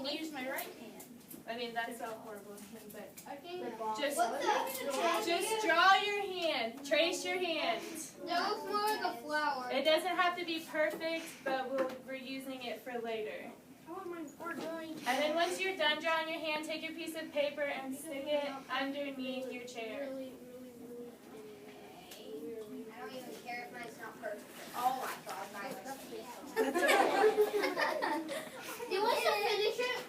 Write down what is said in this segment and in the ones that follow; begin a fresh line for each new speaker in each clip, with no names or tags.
to use my right hand.
I mean, that's so horrible, but
I think
just draw your hand. Trace your hand.
that looks more like a flower.
It doesn't have to be perfect, but we're using it for later. And then once you're done drawing your hand, take your piece of paper and stick it underneath your chair.
I don't even care if mine's not perfect.
Oh my God, mine
Do you want to finish it?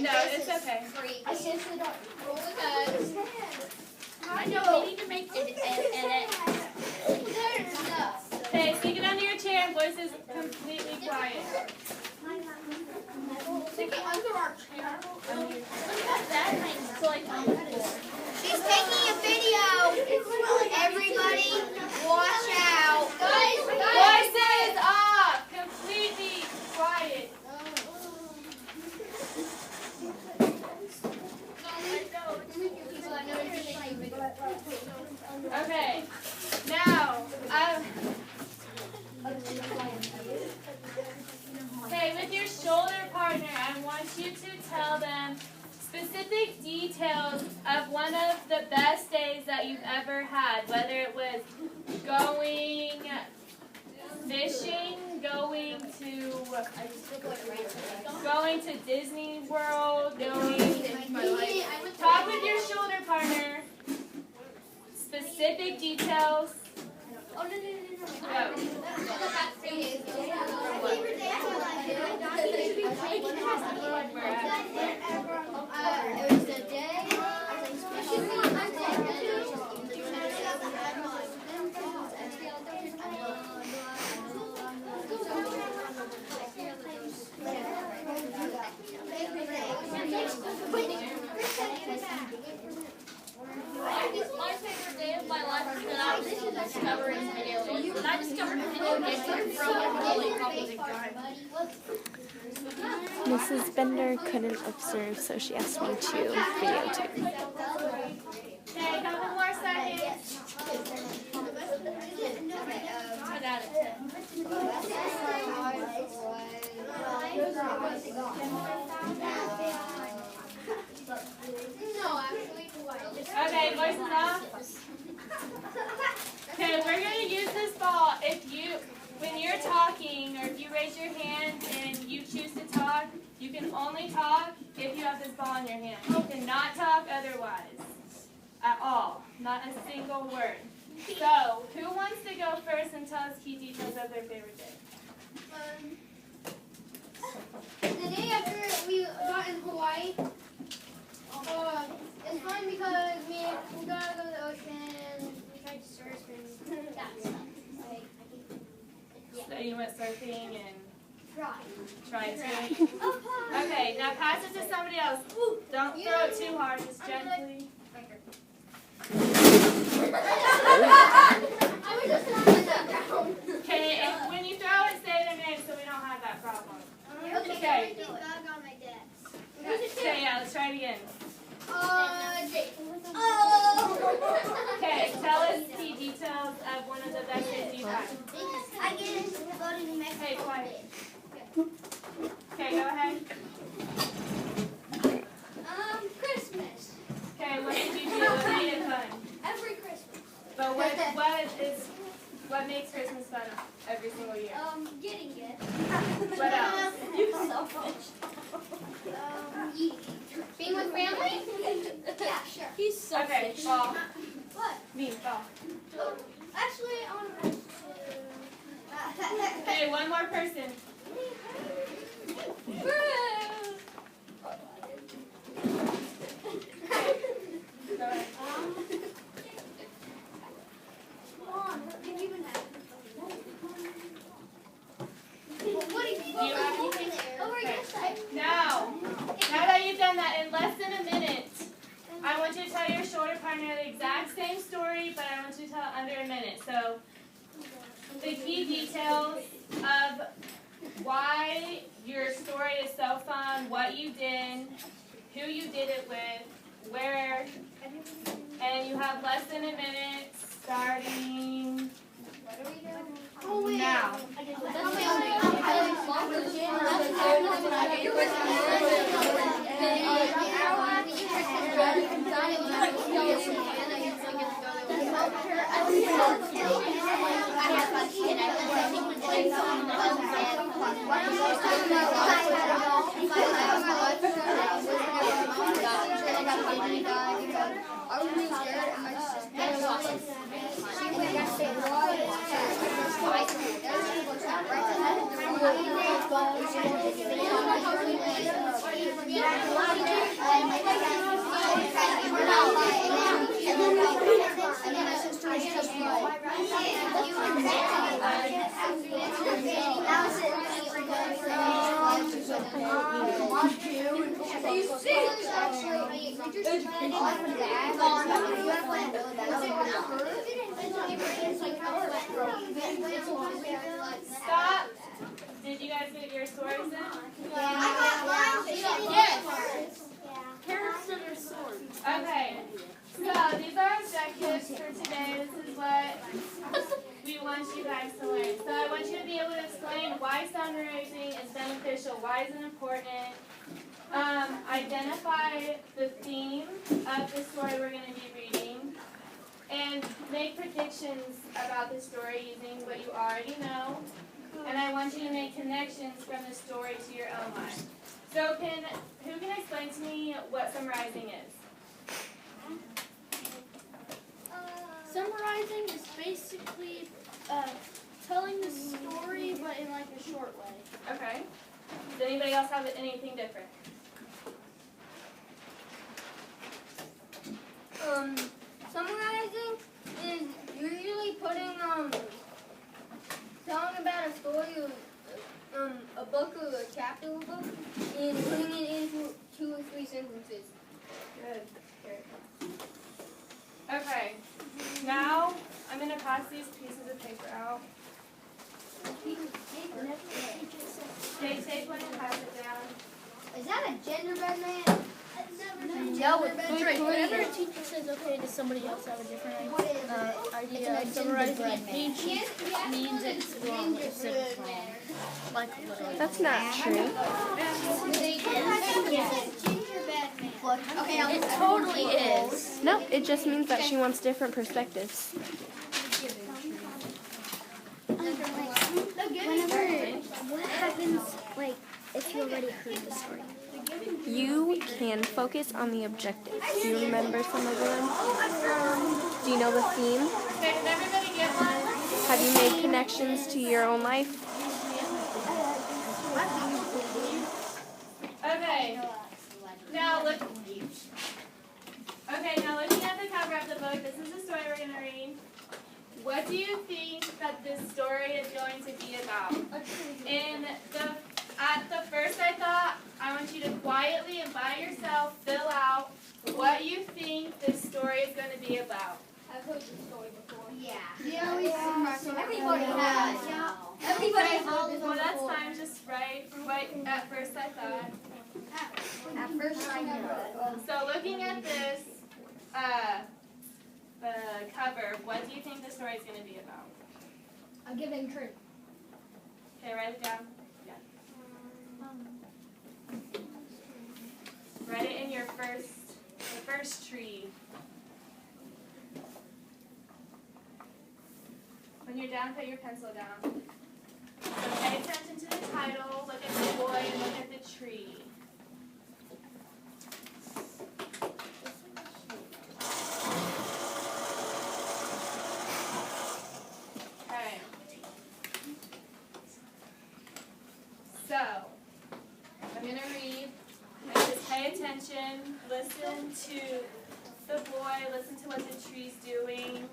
No, it's okay.
I seriously don't.
Roll the dice. I know, we need to make it.
Okay, stick it under your chair and voices completely quiet.
Stick it under our chair.
She's taking a video. Everybody, watch out.
Voices off! Completely quiet. Okay, now, okay, with your shoulder partner, I want you to tell them specific details of one of the best days that you've ever had, whether it was going fishing, going to Disney World, talk with your shoulder partner, specific details.
Oh, no. It was the day.
My favorite day of my life is when I was discovering video games. When I discovered video games from really complicated time.
Mrs. Bender couldn't observe, so she asked me to videotape.
Okay, a couple more seconds.
I got it.
Okay, voices off. Okay, we're going to use this ball. When you're talking, or if you raise your hand and you choose to talk, you can only talk if you have this ball in your hand. You cannot talk otherwise. At all. Not a single word. So, who wants to go first and tell us key details of their favorite day?
The day after we got in Hawaii, it's fun because we got to go to the ocean, we tried to surf and that stuff.
So you went surfing and
Try.
tried to? Okay, now pass it to somebody else. Don't throw it too hard, just gently.
I was just throwing that down.
Okay, and when you throw it, say their name so we don't have that problem.
Okay. Everything back on my desk.
Okay, yeah, let's try it again.
Jake.
Okay, tell us the details of one of the best days you've had.
I get to go to New Mexico.
Hey, quiet. Okay, go ahead.
Christmas.
Okay, what did you do? What made it fun?
Every Christmas.
But what makes Christmas fun every single year?
Getting it.
What else?
Eating. Being with family? Yeah, sure.
He's so
Okay, ball.
What?
Me, ball.
Actually, I want to.
Okay, one more person. Go ahead.
What do you
Do you have anything?
Over your side.
Now that you've done that, in less than a minute, I want you to tell your shoulder partner the exact same story, but I want you to tell it under a minute. So, the key details of why your story is so fun, what you did, who you did it with, where, and you have less than a minute starting now.
Okay.
Stop. Did you guys get your stories in? Okay. So these are our objectives for today. This is what we want you guys to learn. So I want you to be able to explain why summarizing is beneficial, why is it important. Identify the theme of the story we're going to be reading. And make predictions about the story using what you already know. And I want you to make connections from the story to your own life. So who can explain to me what summarizing is?
Summarizing is basically telling the story, but in like a short way.
Okay. Does anybody else have anything different?
Summarizing is usually putting telling about a story or a book or a chapter of a book and putting it into 2 or 3 sentences.
Good. Okay. Now I'm going to pass these pieces of paper out. Take one and pass it down.
Is that a gingerbread man?
No, whenever a teacher says okay, does somebody else have a different idea? Summarizing a page means it's wrong. It's wrong. Like literally.
That's not true.
It totally is.
No, it just means that she wants different perspectives.
What happens, like, if you already heard the story?
You can focus on the objectives. Do you remember some of them? Do you know the theme?
Okay, can everybody get one?
Have you made connections to your own life?
Okay. Now look. Okay, now looking at the cover of the book, this is the story we're going to read. What do you think that this story is going to be about? At the first I thought, I want you to quietly and by yourself fill out what you think this story is going to be about.
I've heard this story before. Yeah. Everybody has. Everybody has heard this
Well,
one
that's
before.
fine. Just write at first I thought.
At first I know.
So looking at this, the cover, what do you think the story is going to be about?
I'm giving truth.
Okay, write it down. Yeah. Write it in your first tree. When you're done, put your pencil down. So pay attention to the title, look at the boy, and look at the tree. Okay. So, I'm going to read, and just pay attention, listen to the boy, listen to what the tree's doing.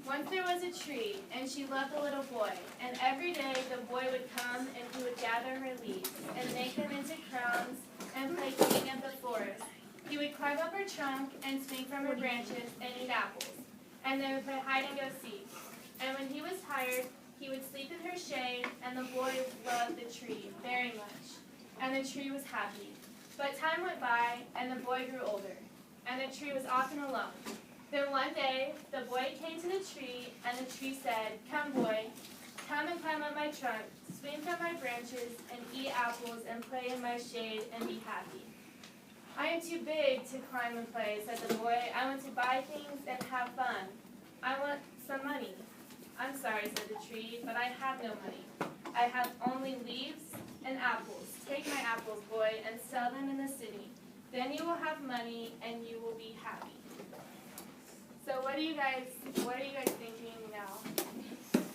Once there was a tree, and she loved the little boy, and every day the boy would come and he would gather her leaves, and make them into crowns, and play king of the forest. He would climb up her trunk, and swing from her branches, and eat apples, and they would play hide and go seek. And when he was tired, he would sleep in her shade, and the boy loved the tree very much, and the tree was happy. But time went by, and the boy grew older, and the tree was often alone. Then one day, the boy came to the tree, and the tree said, "Come, boy, come and climb up my trunk, swing from my branches, and eat apples, and play in my shade, and be happy. I am too big to climb and play, said the boy. I want to buy things and have fun. I want some money. I'm sorry, said the tree, but I have no money. I have only leaves and apples. Take my apples, boy, and sell them in the city. Then you will have money and you will be happy. So what are you guys thinking now?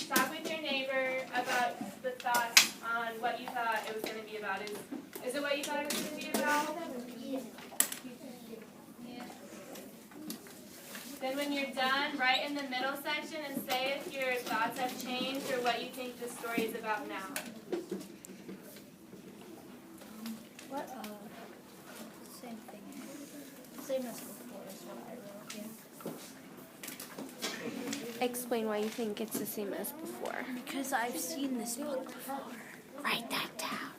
Talk with your neighbor about the thoughts on what you thought it was going to be about. Is it what you thought it was going to be about?
Yeah.
Then when you're done, write in the middle section and say if your thoughts have changed or what you think the story is about now.
What? Same thing. Same as before is what I wrote here.
Explain why you think it's the same as before.
Because I've seen this book before.
Write that down.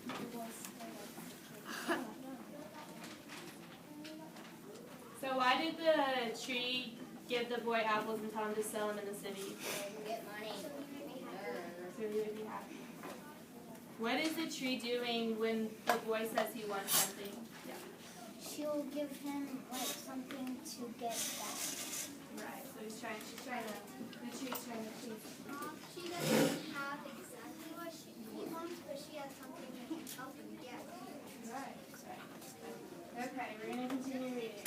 So why did the tree give the boy apples and tell him to sell them in the city?
Get money.
So he would be happy. What is the tree doing when the boy says he wants something?
She'll give him like something to get back.
Right. So the tree's trying to please.
She doesn't have exactly what he wants, but she has something to help him get.
Right. Okay, we're going to continue reading.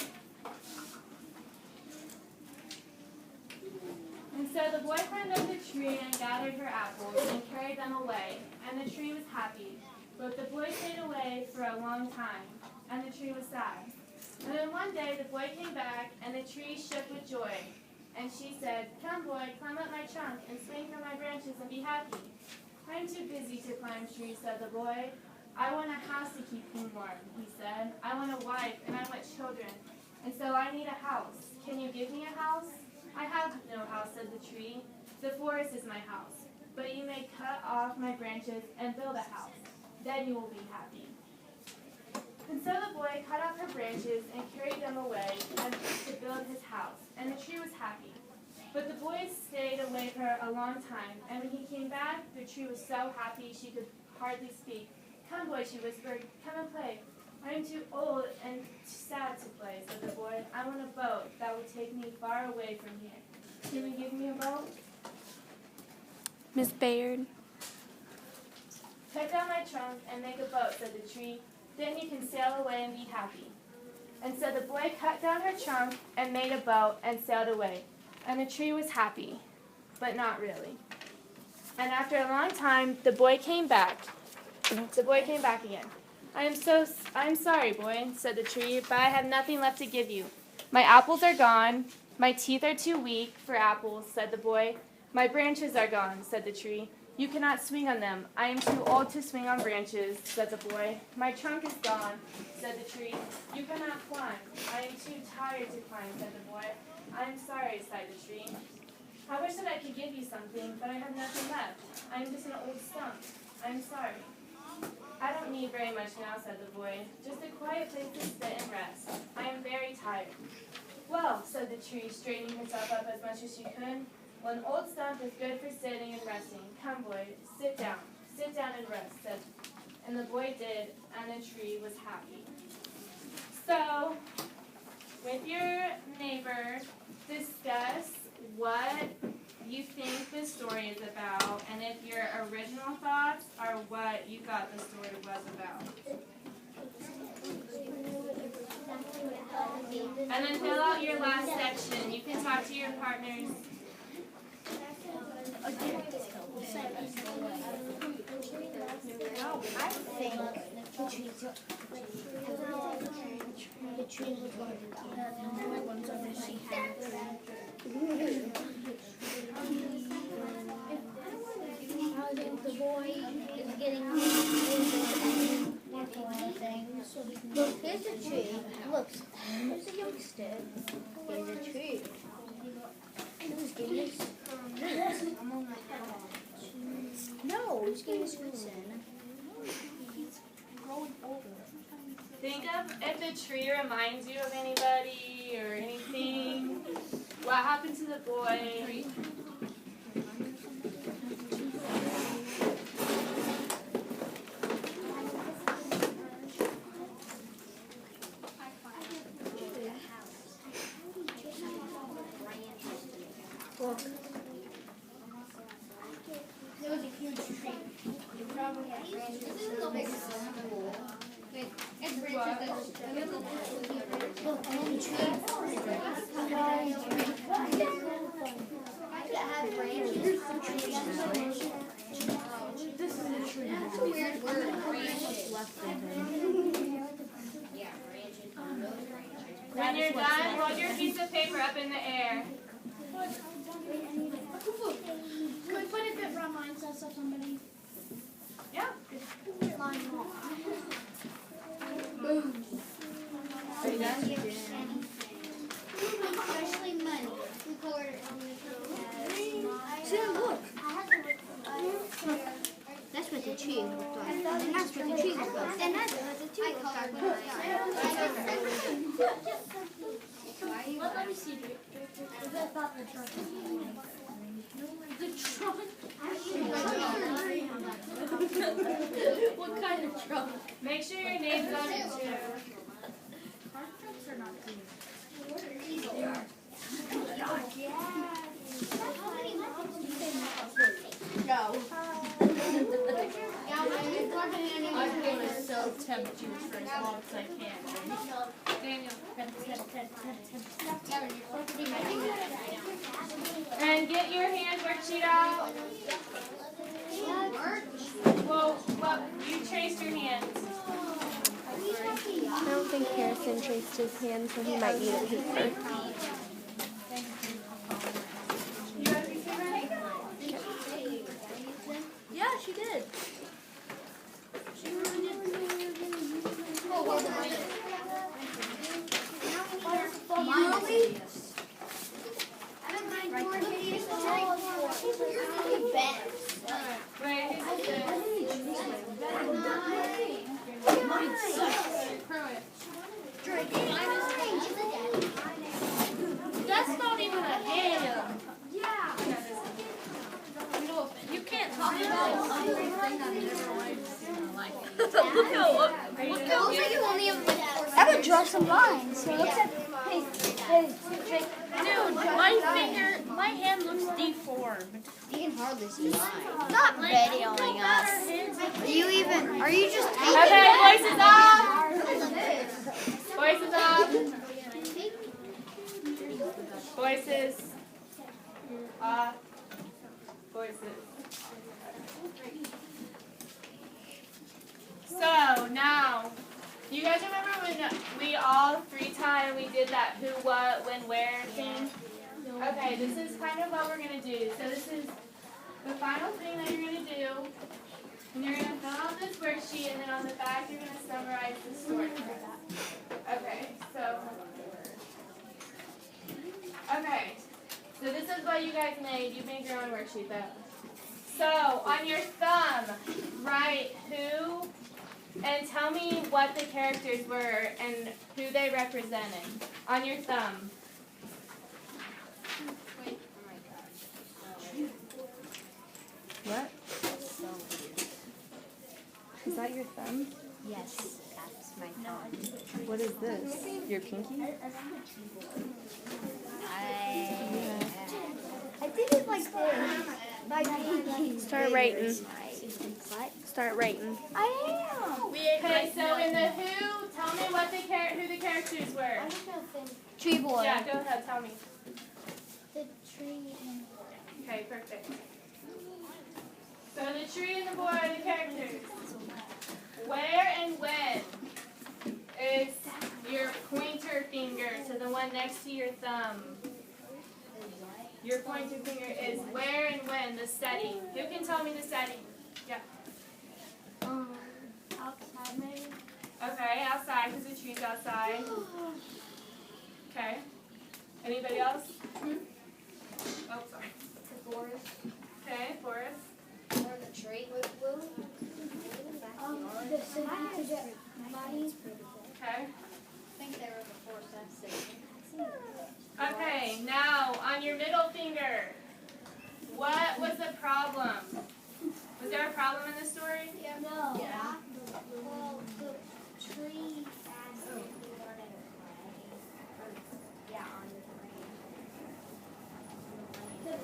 And so the boy climbed up the tree and gathered her apples and carried them away, and the tree was happy. But the boy stayed away for a long time, and the tree was sad. And then one day the boy came back, and the tree shook with joy. And she said, "Come, boy, climb up my trunk and swing from my branches and be happy." "I am too busy to climb trees," said the boy. "I want a house to keep me warm," he said. "I want a wife, and I want children, and so I need a house. Can you give me a house?" "I have no house," said the tree. "The forest is my house. But you may cut off my branches and build a house. Then you will be happy." And so the boy cut off her branches and carried them away to build his house, and the tree was happy. But the boy stayed away for a long time, and when he came back, the tree was so happy she could hardly speak. "Come, boy," she whispered, "come and play." "I am too old and sad to play," said the boy. "I want a boat that will take me far away from here. Can you give me a boat?"
Miss Bayard.
"Cut down my trunk and make a boat," said the tree. "Then you can sail away and be happy." And so the boy cut down her trunk and made a boat and sailed away. And the tree was happy, but not really. And after a long time, the boy came back. The boy came back again. I'm sorry, boy," said the tree, "but I have nothing left to give you. My apples are gone. My teeth are too weak for apples," said the boy. "My branches are gone," said the tree. "You cannot swing on them. I am too old to swing on branches," said the boy. "My trunk is gone," said the tree. "You cannot climb. I am too tired to climb," said the boy. "I am sorry," sighed the tree. "I wish that I could give you something, but I have nothing left. I am just an old stump. I am sorry." "I don't need very much now," said the boy. "Just a quiet place to sit and rest. I am very tired." "Well," said the tree, straightening herself up as much as she could, "well, an old stump is good for sitting and resting. Come, boy, sit down and rest," said. And the boy did, and the tree was happy. So, with your neighbor, discuss what you think the story is about, and if your original thoughts are what you thought the story was about. And then fill out your last section. You can talk to your partners.
I think the tree was going to I think the boy is getting working on things. Look, here's a tree. Look, here's a youngster. Here's a tree. Who's getting this? No, he's getting his roots in. He's growing older.
Think of if the tree reminds you of anybody or anything. What happened to the boy?
Look. There was a huge tree. It probably had branches. This is the biggest school. It's branches that look, and then trees. That have branches.
This is a tree.
That's a weird word. Branches. Yeah, branches.
When you're done, hold your piece of paper up in the air.
Can we put a different mindset so somebody?
Yeah.
Are you done?
Especially money. We colored it on the
Look.
That's what the tree looked like. And that's what the tree looked like. And that's what the tree looked like.
Let me see. That's not the trunk. The trunk? What kind of trunk?
Make sure your name's on it too.
Our trunks are not clean.
No.
I'm going to so tempt you for as long as I can. Daniel,
And get your hand worksheet out. Well, you traced your hands.
I don't think Harrison traced his hand, so he might need a paper.
You got a piece of paper?
yeah, she did.
Wait, who's this?
That's not even a hand. You can't talk about
I would draw some lines. So it looks like,
Dude, my hand looks deformed.
you can hardly see lines.
Stop videoing us.
Are you just
Okay, voices off. Voices off. Voices off. Voices. So now, do you guys remember when we all 3-tied and we did that who, what, when, where thing? Okay, this is kind of what we're going to do. So this is the final thing that you're going to do. And you're going to fill out this worksheet, and then on the back you're going to summarize the story. Okay, so this is what you guys made. You made your own worksheet though. So on your thumb, write who, and tell me what the characters were and who they represented. On your thumb.
What? Is that your thumb?
Yes, that's my thumb.
What is this? Your pinky?
I did it like this. My pinky.
Start writing. Start writing.
I am.
Okay, so in the who, tell me what who the characters were.
Tree boy.
Yeah, go ahead, tell me.
The tree.
Okay, perfect. So the tree and the boy are the characters. Where and when is your pointer finger, so the one next to your thumb. Your pointer finger is where and when, the setting. Who can tell me the setting? Yeah.
Outside maybe?
Okay, outside, because the tree's outside. Okay. Anybody else? Oh, sorry.
The forest.
Okay, forest.
Or the tree.
The city to get money.
Okay.
I think they were the forest. That's it.
Okay, now on your middle finger, what was the problem? Was there a problem in the story?
No.
Yeah. Well, the tree. The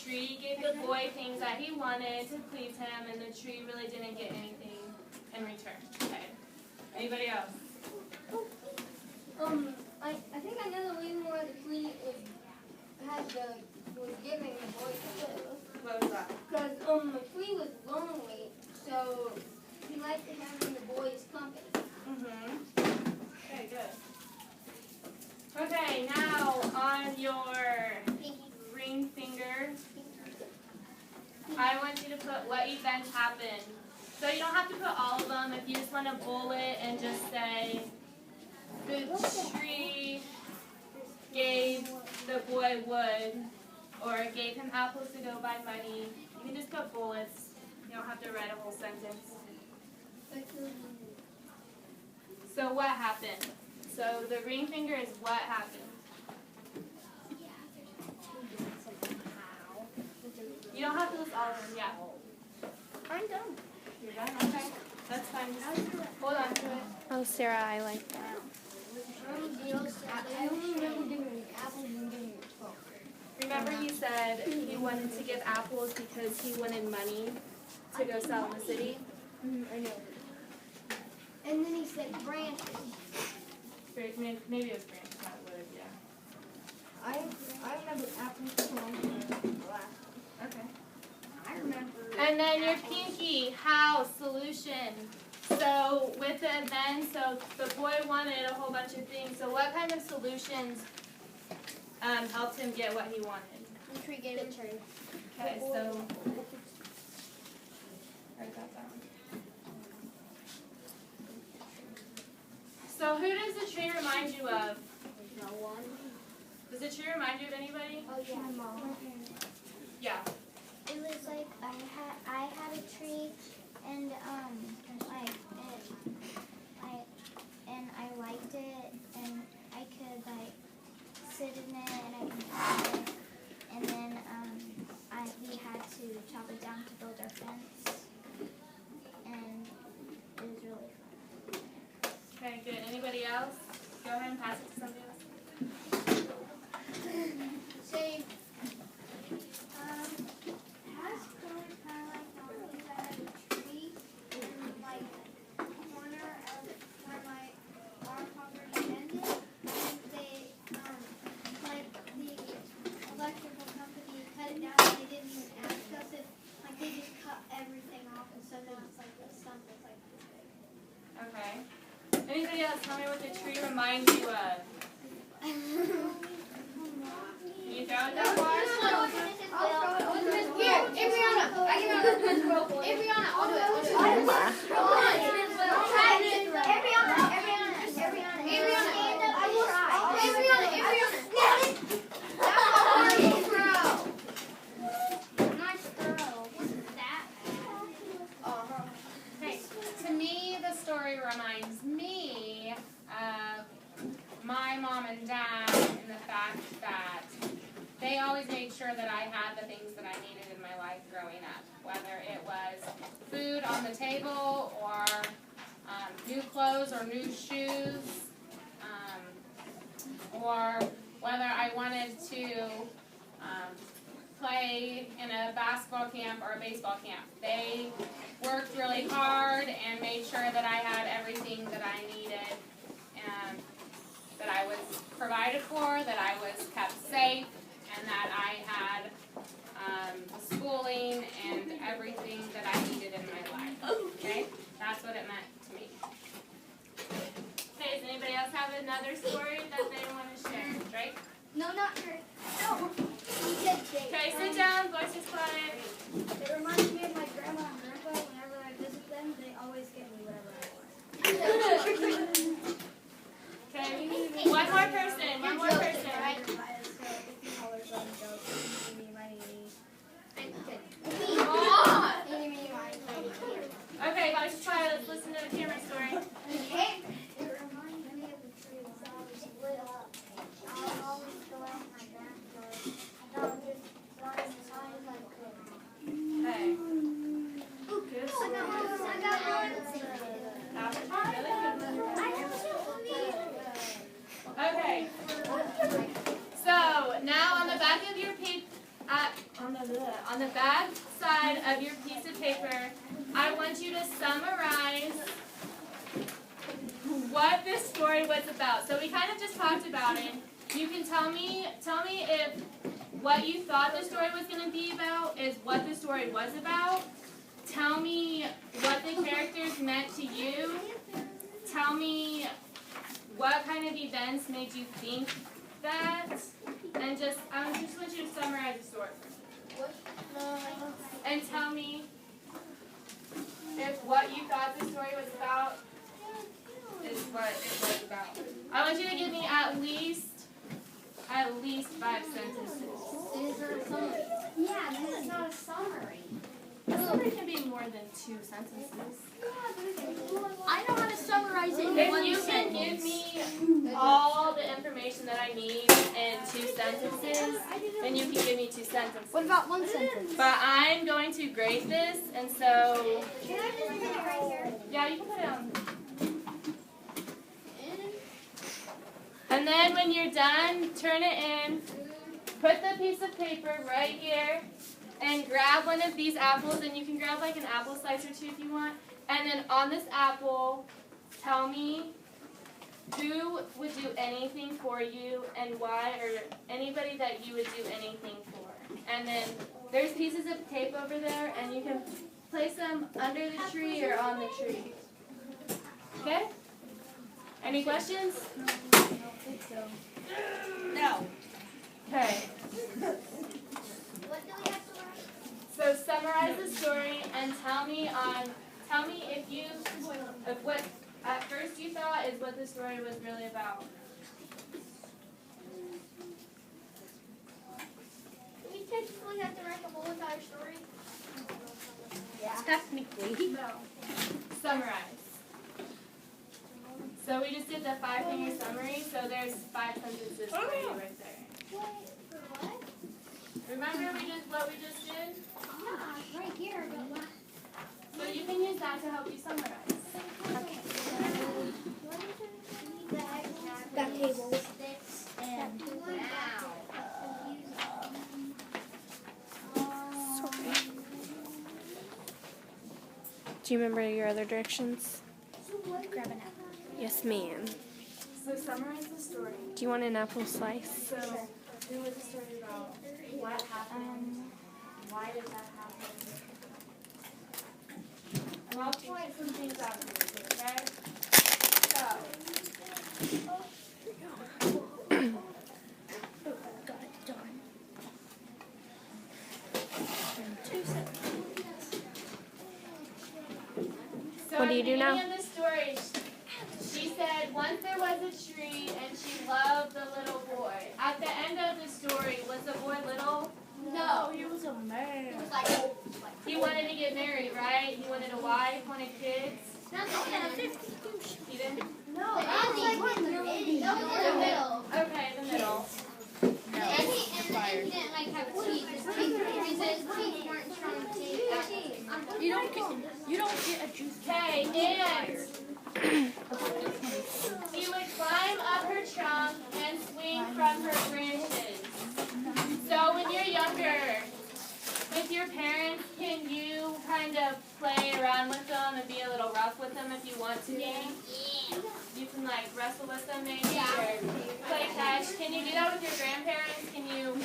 tree gave the boy things that he wanted to please him, and the tree really didn't get anything in return. Okay. Anybody else?
I think I know the reason why the tree was giving the boy something.
What was that?
Because the tree was lonely, so he liked having the boy's company.
Okay, good. Okay, now on your ring finger, I want you to put what event happened. So you don't have to put all of them. If you just want to bullet and just say, the tree gave the boy wood, or gave him apples to go buy money. You can just put bullets. You don't have to write a whole sentence. So what happened? So the ring finger is what happened. You don't have to list all of them, yeah.
I'm done.
You're done? Okay. That's fine. Just hold on to it.
Oh, Sarah, I like that.
I only remember giving apples and giving
Remember he said he wanted to give apples because he wanted money to go sell in the city?
I know. And then he said branches.
Maybe it was branches, not wood, yeah.
I remember apples from last.
Okay.
I remember.
And then your pinky, how, solution. So with the event, so the boy wanted a whole bunch of things. So what kind of solutions helped him get what he wanted?
The tree gave it a tree.
Okay, so write that down. So who does the tree remind you of?
No one.
Does the tree remind you of anybody?
Oh yeah. My mom.
Yeah.
It was like I had a tree and I liked it and I could like sit in it and I could have it and then we had to chop it down to build our fence and it was really fun.
Okay, good. Anybody else? Go ahead and pass it to somebody else.
Same. Has story kind of like how we had a tree in like corner of where our property ended, and they like the electrical company cut it down and they didn't even ask us if like they just cut everything off and so now it's like the stump is like this big.
Okay. Anybody else? Tell me what the tree reminds you of. Can you throw it that far?
Here, Adriana. Adriana, I'll do it.
Okay. To me, the story reminds me of my mom and dad and the fact that they always made sure that I had the things that I needed in my life growing up, whether it was food on the table or new clothes or new shoes, or whether I wanted to play in a basketball camp or a baseball camp. They worked really hard and made sure that I had everything that I needed, and that I was provided for, that I was kept safe, and that I had schooling and everything that I needed in my life. Okay? That's what it meant to me. Okay, does anybody else have another story that they want to share? Drake?
No, not her. No. He said Jake.
Okay, sit down, voice is quiet.
It reminds me of my grandma and grandpa. Whenever I visit them, they always give me whatever I want.
Okay, one more person, one more person. Okay, guys, just try. Let's listen to the camera story.
It reminds me of the tree when I was lit up. I would always go out with my grandfather. I would just run inside like
on the back side of your piece of paper, I want you to summarize what this story was about. So we kind of just talked about it. You can tell me if what you thought the story was going to be about is what the story was about. Tell me what the characters meant to you. Tell me what kind of events made you think that. And I just want you to summarize the story. And tell me if what you thought the story was about is what it was about. I want you to give me at least 5 sentences.
Yeah, this is not a summary.
A summary can be more than 2 sentences.
I know how to summarize it in
If
one
you can
sentence.
give me all the information that I need in 2 sentences, then you can give me 2 sentences.
What about one sentence?
But I'm going to grade this, and so
Can I just put it right here?
yeah, you can put it on. And then when you're done, turn it in. Put the piece of paper right here, and grab one of these apples, and you can grab like an apple slice or 2 if you want. And then on this apple, tell me who would do anything for you and why, or anybody that you would do anything for. And then there's pieces of tape over there, and you can place them under the tree or on the tree. Okay? Any questions?
No.
Okay.
What do we have to write?
So summarize the story and tell me if what at first you thought is what the story was really about.
Do we technically have to write the whole entire story?
Technically.
No. Summarize. So we just did the 5-finger summary, so there's 5 sentences for you right there.
Wait, for what?
Remember what we just did?
Yeah, right here, but what?
So you can use that to help you summarize.
Back tables.
And
Sorry. Do you remember your other directions?
Grab an apple.
Yes, ma'am.
So summarize the story.
Do you want an apple slice?
So who was the story about? What happened? Why did that happen? And I'll point some things out for you, okay? So,
Got it done.
so
What do you
at the
do now?
beginning of the story, she said once there was a tree and she loved the little boy. At the end of the story, was the boy little?
No, he was a man.
He wanted to get married, right? He wanted a wife, wanted kids. He didn't?
no, that's like in the middle.
Okay, the middle.
And he didn't like have teeth. He says teeth weren't strong teeth.
You don't get a juice.
Okay, and he would climb up her trunk and swing from her branches. So when you're younger, with your parents, can you kind of play around with them and be a little rough with them if you want to? Yeah. You can like wrestle with them maybe, or play catch. Can you do that with your grandparents? Can you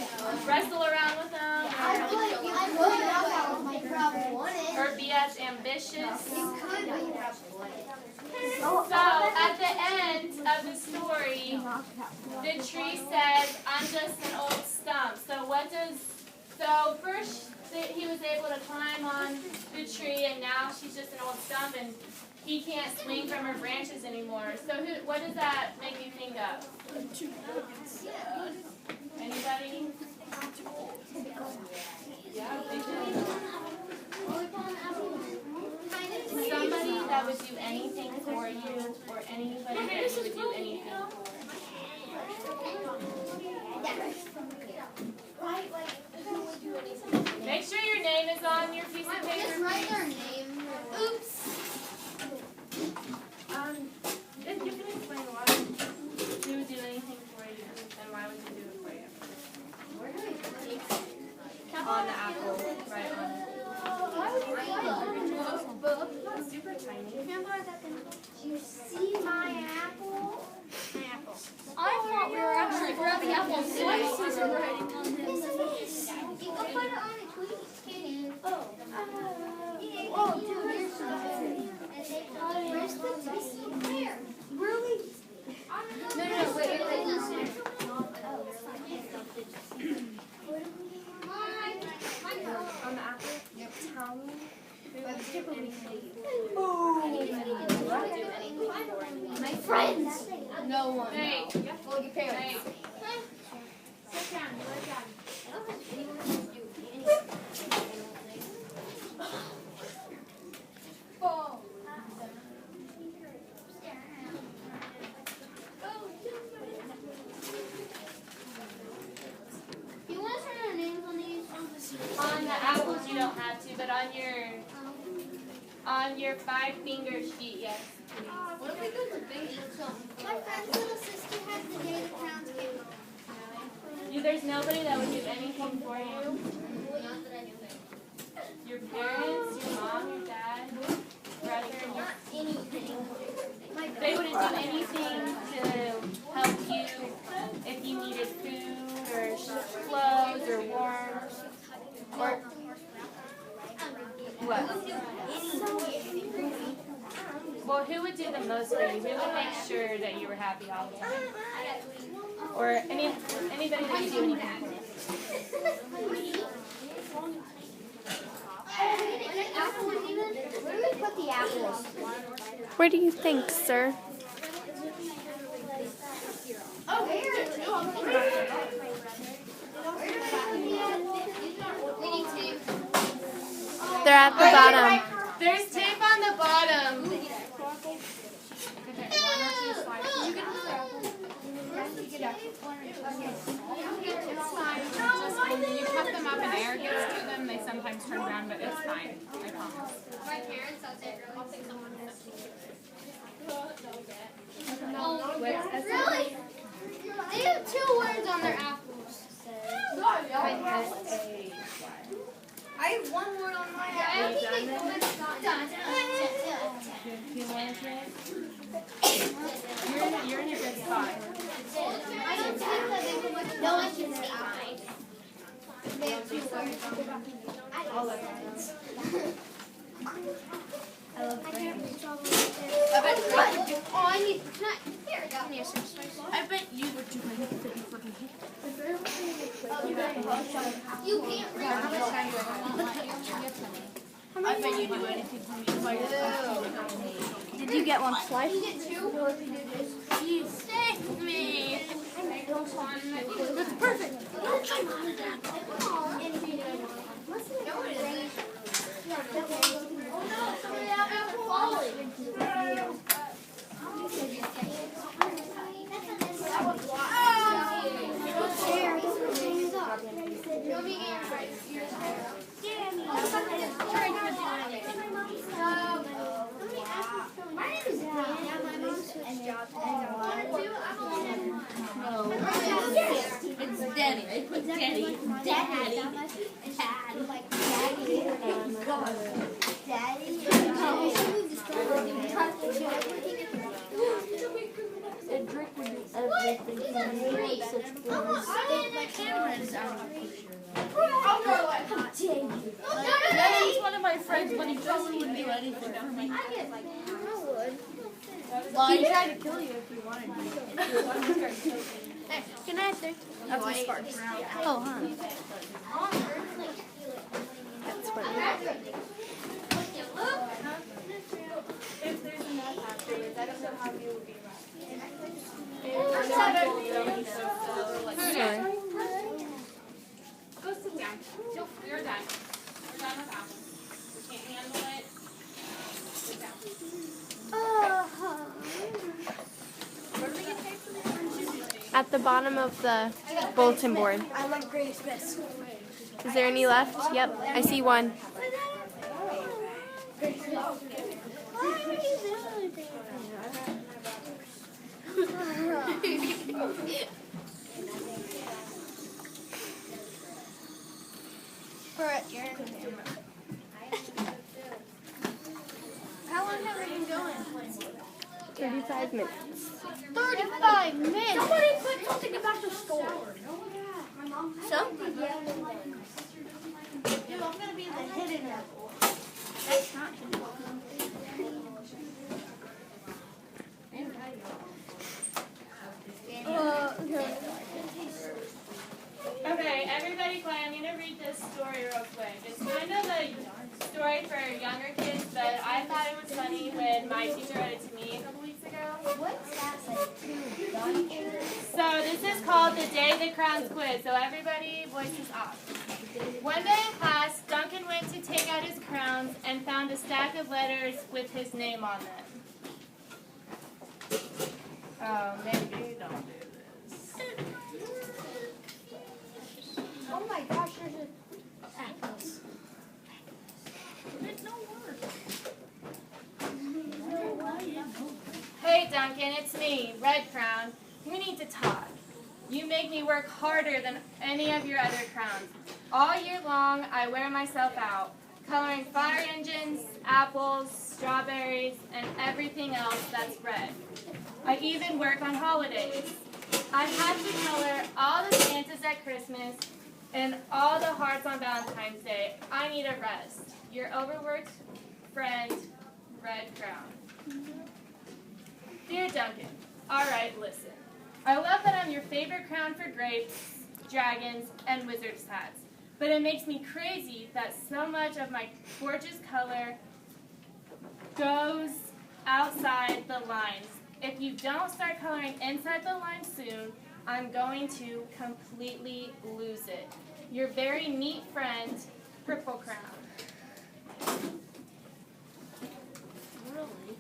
wrestle around with them? Or be as ambitious? So, at the end of the story, the tree says, I'm just an old stump. So first he was able to climb on the tree, and now she's just an old stump, and he can't swing from her branches anymore. So what does that make you think of? Anybody? Yeah, somebody that would do anything for you, or anybody that you would do anything for. Make sure your name is on your piece of
Just
paper.
write their name. Oops.
If you can explain why he would do anything for you, and why would he do it for you? On the apple. super tiny.
You see my apple?
I thought we were actually grabbing apple slices and writing on them.
You go put it on a tweet. Oh. Where's the tweet? Where? Really?
No, wait.
On the apple? Tell me.
My friends. No one.
Hey,
Well, your parents.
sit down. Sit down.
You want to turn our names on these?
On the apples, you don't have to, but on your 5-finger sheet, yes.
What if we go to Facebook?
My friend's little sister has the Daily Crowns candle.
There's nobody that would do anything for you. Your parents, your mom, your dad, brother, and your they wouldn't do anything to help you if you needed food or clothes or warmth or what? Well, who would do the most for you? Who would make sure that you were happy all the time? Or anybody that you do anything for?
Where do we put the apples?
Where do you think, sir?
Oh, here. We need tape.
They're at the bottom.
There's tape on the bottom.
Just when you cut them up and air gets to them, they sometimes turn brown, but it's fine. I promise.
My parents out there. I'll take someone Really? They have 2 words on their apples. I have 1 word on my apple.
You're in a good spot.
I don't think that they can look. No one can see mine. They have 2 words. I love friends. I love friends. Oh, I need. Here we go.
I bet you would do anything that you fucking hate.
You can't read.
I bet you do anything for me. Did you get one slice?
You get 2.
You saved me. That's perfect. Don't try mine, Dad. It's Daddy. I put Daddy. Daddy. That was one of my friends, but he really wouldn't do anything for me. Well, he tried to kill you if you wanted to. Hey, good night, sir. That's my sparks. Oh, huh.
That's what it is.
If there's enough afterwards, I don't know how you would be
Sorry.
Go sit down. You're done. We're done with apples. We can't handle it. Sit down.
At the bottom of the bulletin board.
I like Grace best.
Is there any left? Yep, I see one.
How
long have we been going?
35 minutes.
35 minutes. Somebody put something about the store. Something. Dude, I'm gonna be the hidden level. That's not hidden level.
Okay, everybody quiet. I'm going to read this story real quick. It's kind of a story for younger kids, but I thought it was funny when my teacher read it to me a couple weeks ago.
What's that like?
So this is called The Day the Crowns Quit. So everybody voices off. One day in class, Duncan went to take out his crowns and found a stack of letters with his name on them. Oh, maybe don't do this.
Oh my gosh, there's a apples.
There's no word.
Hey Duncan, it's me, Red Crown. We need to talk. You make me work harder than any of your other crowns. All year long, I wear myself out, coloring fire engines, apples, strawberries, and everything else that's red. I even work on holidays. I have to color all the Santas at Christmas and all the hearts on Valentine's Day. I need a rest. Your overworked friend, Red Crown. Dear Duncan, all right, listen. I love that I'm your favorite crown for grapes, dragons, and wizard's hats. But it makes me crazy that so much of my gorgeous color goes outside the lines. If you don't start coloring inside the lines soon, I'm going to completely lose it. Your very neat friend, Purple Crown.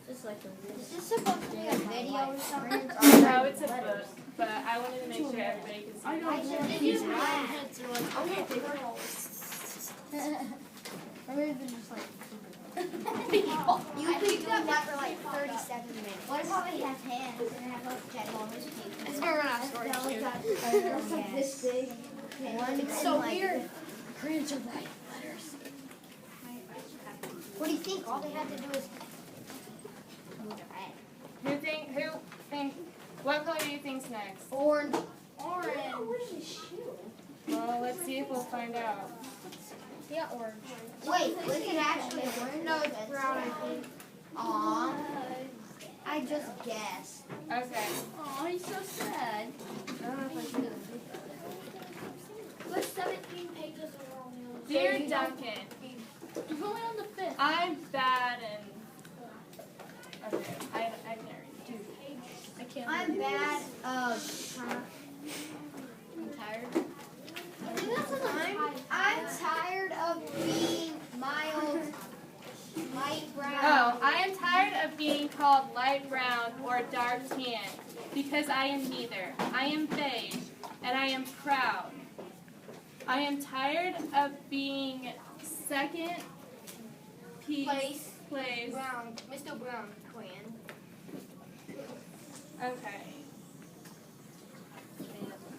It's like a
Is this supposed to be a video or something?
No, it's a book, but I wanted to make sure everybody could see it.
These heads are like, okay, they were all.
Or maybe they're just like. You've been doing that for like 37 minutes. What about they have hands and they have like ginormous teeth?
It's very nice story.
That's like this big.
It's so weird. Crayons are white letters.
What do you think? All they have to do is.
What color do you think's next?
Orange.
Well, let's see if we'll find out.
Yeah, orange.
Wait, was it actually orange? No, it's brown, I think. Aw. I just guessed.
Okay.
Oh, he's so sad.
I don't know if I should.
But 17 pages are on the
Dear Duncan,
He's only on the 5th.
I'm bad and... Okay, I can't read.
I can't.
I'm bad.
I'm tired.
I'm tired of being mild, light brown.
Oh, I am tired of being called light brown or dark tan because I am neither. I am beige and I am proud. I am tired of being second place.
Brown, Mr. Brown, Quinn.
Okay.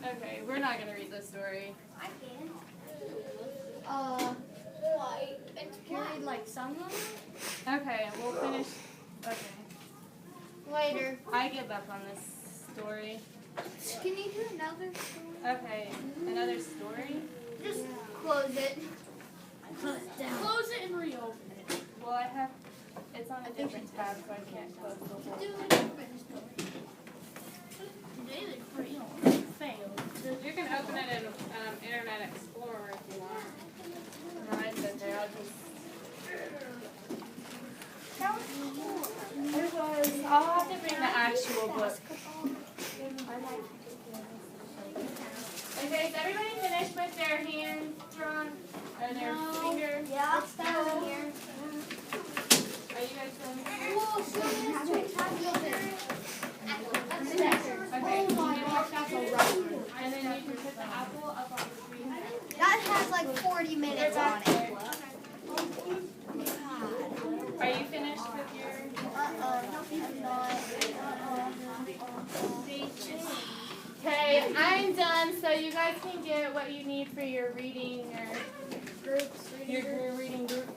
Okay, we're not gonna read this story.
I can.
White. It's carried like sunlight.
Okay, we'll finish. Okay.
Later.
I give up on this story.
Can you do another story?
Okay, another story?
Just close it.
Close it down. Close it and reopen it.
Well, I have, it's on a different tab, so I can't close the whole.
Do a different story. Today they failed.
You can open it in Internet Explorer if you want.
No, it's okay, I'll just. I'll have to bring the actual book. Okay, is everybody finished with their hands drawn? Or their fingers?
Yeah, it's down here.
Are you guys done? Okay. And then you can put the apple up on the screen.
That has like 40 minutes on it.
Are you finished with your? Okay, I'm done, so you guys can get what you need for your reading or your reading group.